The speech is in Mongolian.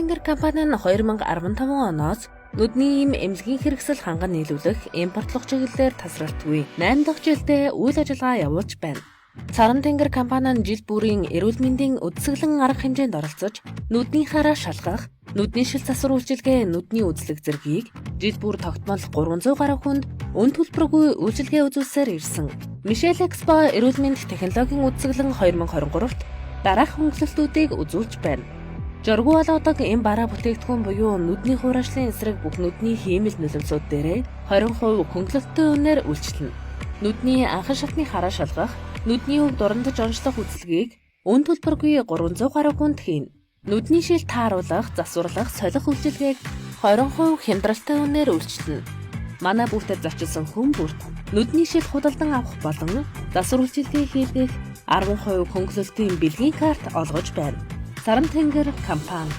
тэнгэр компани нь 2015 оноос нүдний эм эмнэлгийн хэрэгсэл ханган нийлүүлэх импортлох чиглэлээр тасралтгүй 8 дахь жилдээ үйл ажиллагаа явуулж байна. Саран тэнгэр компани нь жил бүрийн эрүүл мэндийн үдсэглэн арга хэмжээнд оролцож, нүдний хараа шалгах, нүдний шил засвар үйлчилгээ, нүдний үзлэг зэргийг жил бүр тогтмол 300 гаруй хүнд өн төлбөргүй үйлчилгээ үзүүлсээр ирсэн. Мишель Экспо эрүүл мэнд технологийн үдсэглэн 2023-т дараах хөнгөлөлтүүдийг үзүүлж байна. Жоргуу болгодог эм бараа бүтээгдэхүүн буюу нүдний хуурайшлын эсрэг бүх нүдний хиймэл нулимсууд дээрээ 20% хөнгөлөлттэй үнээр үйлчилнэ. Нүдний анхан шатны хараа шалгах, нүдний өв дурандаж онцлох үзлэгийг өн төлбөргүй 300 гаруй хүнд хийнэ. Нүдний шил тааруулах, засварлах, солих үйлчилгээг 20% хямдралтай үнээр үйлчилнэ. Манай бүүтэд зочилсон хүн бүрт нүдний шил худалдан авах болон засвар үйлчилгээ хийх 10% хөнгөлөлтийн бэлгийн карт олгож байна. Саран тэнгэр компани